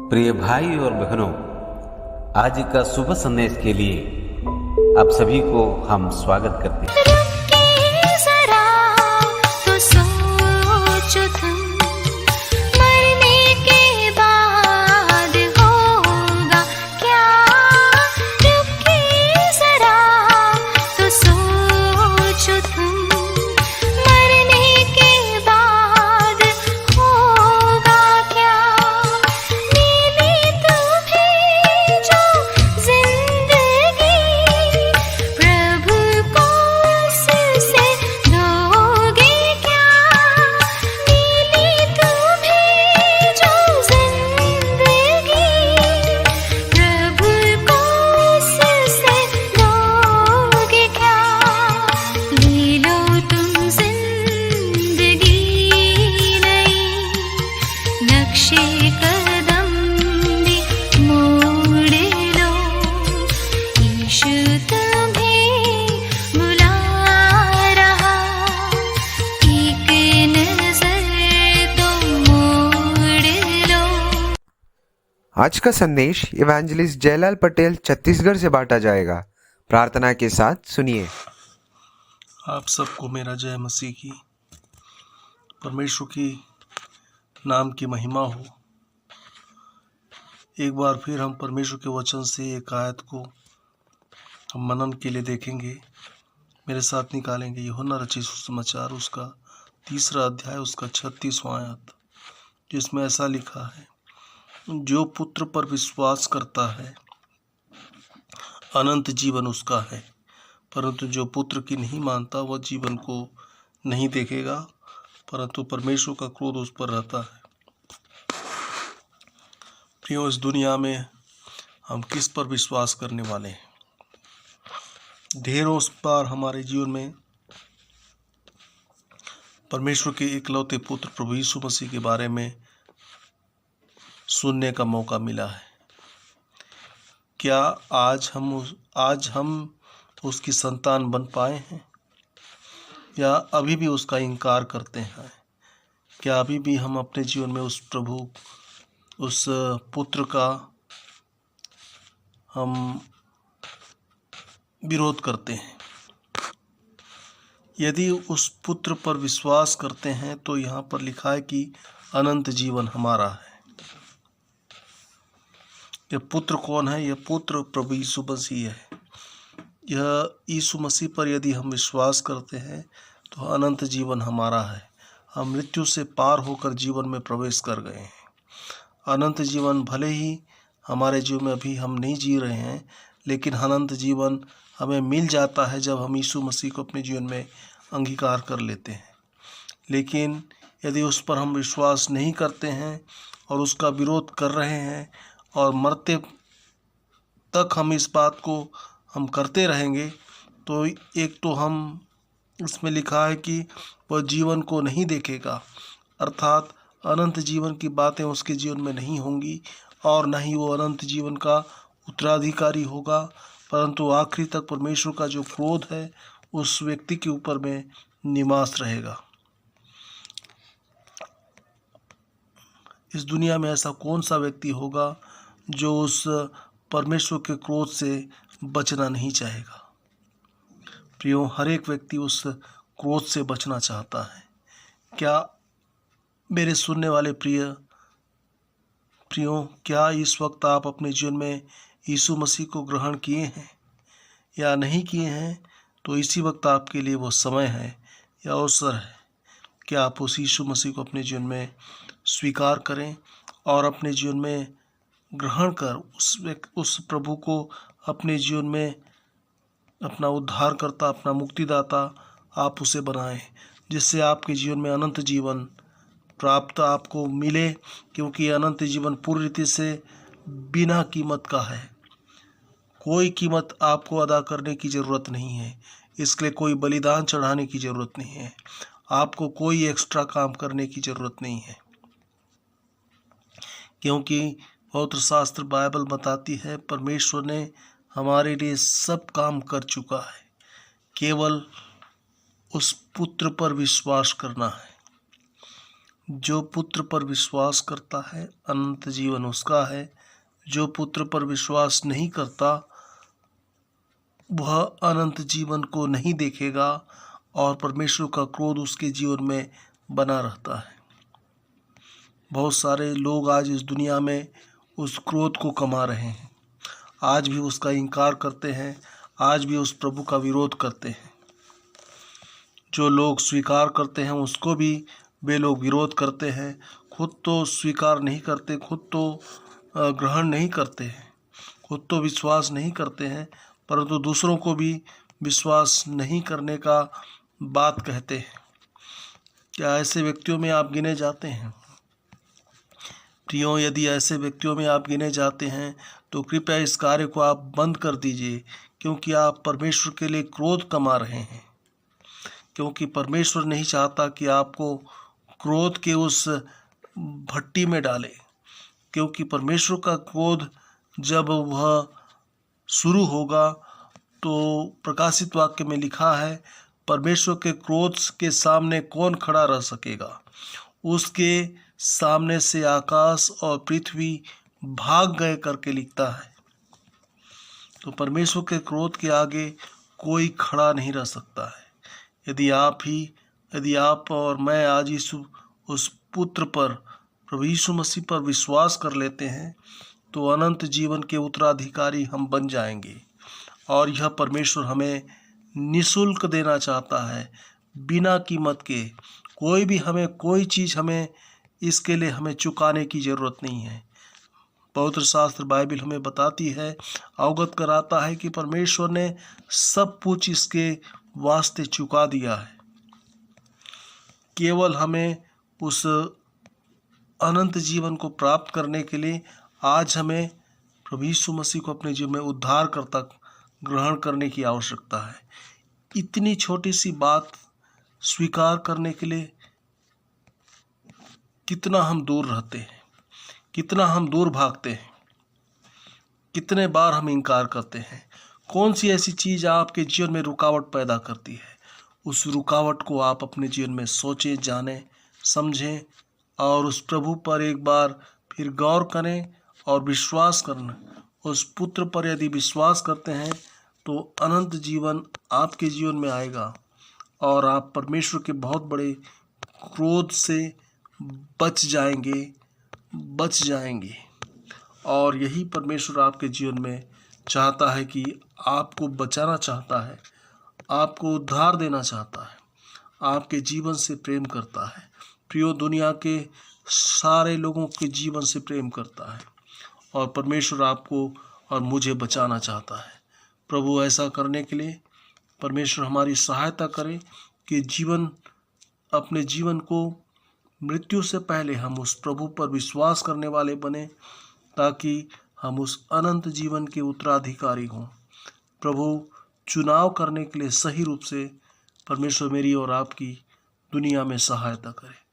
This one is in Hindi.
प्रिय भाई और बहनों, आज का शुभ संदेश के लिए आप सभी को हम स्वागत करते हैं। आज का संदेश इवेंजलिस्ट जयलाल पटेल छत्तीसगढ़ से बांटा जाएगा। प्रार्थना के साथ सुनिए। आप सबको मेरा जय मसीह की। परमेश्वर की नाम की महिमा हो। एक बार फिर हम परमेश्वर के वचन से एक आयत को हम मनन के लिए देखेंगे। मेरे साथ निकालेंगे यूहन्ना रचित सुसमाचार उसका 3 अध्याय उसका 36वां आयत, जिसमें ऐसा लिखा है, जो पुत्र पर विश्वास करता है अनंत जीवन उसका है, परंतु जो पुत्र की नहीं मानता वह जीवन को नहीं देखेगा, परंतु परमेश्वर का क्रोध उस पर रहता है। प्रियो, इस दुनिया में हम किस पर विश्वास करने वाले हैं? ढेरों बार हमारे जीवन में परमेश्वर के इकलौते पुत्र प्रभु यीशु मसीह के बारे में सुनने का मौका मिला है। क्या आज हम उसकी संतान बन पाए हैं, या अभी भी उसका इनकार करते हैं? क्या अभी भी हम अपने जीवन में उस पुत्र का हम विरोध करते हैं? यदि उस पुत्र पर विश्वास करते हैं तो यहाँ पर लिखा है कि अनंत जीवन हमारा है। यह पुत्र कौन है? यह पुत्र प्रभु यीशु मसीह है। यह यीशु मसीह पर यदि हम विश्वास करते हैं तो अनंत जीवन हमारा है। हम मृत्यु से पार होकर जीवन में प्रवेश कर गए हैं। अनंत जीवन भले ही हमारे जीवन में अभी हम नहीं जी रहे हैं, लेकिन अनंत जीवन हमें मिल जाता है जब हम यीशु मसीह को अपने जीवन में अंगीकार कर लेते हैं। लेकिन यदि उस पर हम विश्वास नहीं करते हैं और उसका विरोध कर रहे हैं और मरते तक हम इस बात को हम करते रहेंगे, तो एक तो हम इसमें लिखा है कि वह जीवन को नहीं देखेगा, अर्थात अनंत जीवन की बातें उसके जीवन में नहीं होंगी और न ही वो अनंत जीवन का उत्तराधिकारी होगा, परंतु आखिरी तक परमेश्वर का जो क्रोध है उस व्यक्ति के ऊपर में निवास रहेगा। इस दुनिया में ऐसा कौन सा व्यक्ति होगा जो उस परमेश्वर के क्रोध से बचना नहीं चाहेगा? प्रियो, हर एक व्यक्ति उस क्रोध से बचना चाहता है। क्या मेरे सुनने वाले प्रियो, क्या इस वक्त आप अपने जीवन में यीशु मसीह को ग्रहण किए हैं या नहीं किए हैं? तो इसी वक्त आपके लिए वो समय है या अवसर है कि आप उस यीशु मसीह को अपने जीवन में स्वीकार करें और अपने जीवन में ग्रहण कर उस प्रभु को अपने जीवन में अपना उद्धारकर्ता, अपना मुक्तिदाता आप उसे बनाएं, जिससे आपके जीवन में अनंत जीवन प्राप्त आपको मिले, क्योंकि अनंत जीवन पूरी रीति से बिना कीमत का है। कोई कीमत आपको अदा करने की ज़रूरत नहीं है, इसके लिए कोई बलिदान चढ़ाने की ज़रूरत नहीं है, आपको कोई एक्स्ट्रा काम करने की ज़रूरत नहीं है, क्योंकि पवित्र शास्त्र बाइबल बताती है परमेश्वर ने हमारे लिए सब काम कर चुका है, केवल उस पुत्र पर विश्वास करना है। जो पुत्र पर विश्वास करता है अनंत जीवन उसका है, जो पुत्र पर विश्वास नहीं करता वह अनंत जीवन को नहीं देखेगा और परमेश्वर का क्रोध उसके जीवन में बना रहता है। बहुत सारे लोग आज इस दुनिया में उस क्रोध को कमा रहे हैं, आज भी उसका इनकार करते हैं, आज भी उस प्रभु का विरोध करते हैं। जो लोग स्वीकार करते हैं उसको भी वे लोग विरोध करते हैं। खुद तो स्वीकार नहीं करते, खुद तो ग्रहण नहीं करते हैं, खुद तो विश्वास नहीं करते हैं, परंतु दूसरों को भी विश्वास नहीं करने का बात कहते हैं। क्या ऐसे व्यक्तियों में आप गिने जाते हैं? प्रियो, यदि ऐसे व्यक्तियों में आप गिने जाते हैं तो कृपया इस कार्य को आप बंद कर दीजिए, क्योंकि आप परमेश्वर के लिए क्रोध कमा रहे हैं। क्योंकि परमेश्वर नहीं चाहता कि आपको क्रोध के उस भट्टी में डाले, क्योंकि परमेश्वर का क्रोध जब वह शुरू होगा तो प्रकाशित वाक्य में लिखा है, परमेश्वर के क्रोध के सामने कौन खड़ा रह सकेगा। उसके सामने से आकाश और पृथ्वी भाग गए करके लिखता है। तो परमेश्वर के क्रोध के आगे कोई खड़ा नहीं रह सकता है। यदि आप और मैं आज उस पुत्र पर, प्रभु यीशु मसीह पर विश्वास कर लेते हैं तो अनंत जीवन के उत्तराधिकारी हम बन जाएंगे। और यह परमेश्वर हमें निःशुल्क देना चाहता है, बिना कीमत के। कोई चीज़ हमें इसके लिए हमें चुकाने की ज़रूरत नहीं है। पवित्र शास्त्र बाइबल हमें बताती है, अवगत कराता है कि परमेश्वर ने सब कुछ इसके वास्ते चुका दिया है। केवल हमें उस अनंत जीवन को प्राप्त करने के लिए आज हमें प्रभु यीशु मसीह को अपने जीवन में उद्धारकर्ता ग्रहण करने की आवश्यकता है। इतनी छोटी सी बात स्वीकार करने के लिए कितना हम दूर रहते हैं, कितना हम दूर भागते हैं, कितने बार हम इनकार करते हैं। कौन सी ऐसी चीज़ आपके जीवन में रुकावट पैदा करती है? उस रुकावट को आप अपने जीवन में सोचें, जानें, समझें और उस प्रभु पर एक बार फिर गौर करें और विश्वास करना। उस पुत्र पर यदि विश्वास करते हैं तो अनंत जीवन आपके जीवन में आएगा और आप परमेश्वर के बहुत बड़े क्रोध से बच जाएंगे। और यही परमेश्वर आपके जीवन में चाहता है कि आपको बचाना चाहता है, आपको उद्धार देना चाहता है, आपके जीवन से प्रेम करता है। प्रियो, दुनिया के सारे लोगों के जीवन से प्रेम करता है और परमेश्वर आपको और मुझे बचाना चाहता है। प्रभु ऐसा करने के लिए परमेश्वर हमारी सहायता करे कि अपने जीवन को मृत्यु से पहले हम उस प्रभु पर विश्वास करने वाले बने, ताकि हम उस अनंत जीवन के उत्तराधिकारी हों। प्रभु चुनाव करने के लिए सही रूप से परमेश्वर मेरी और आपकी दुनिया में सहायता करे।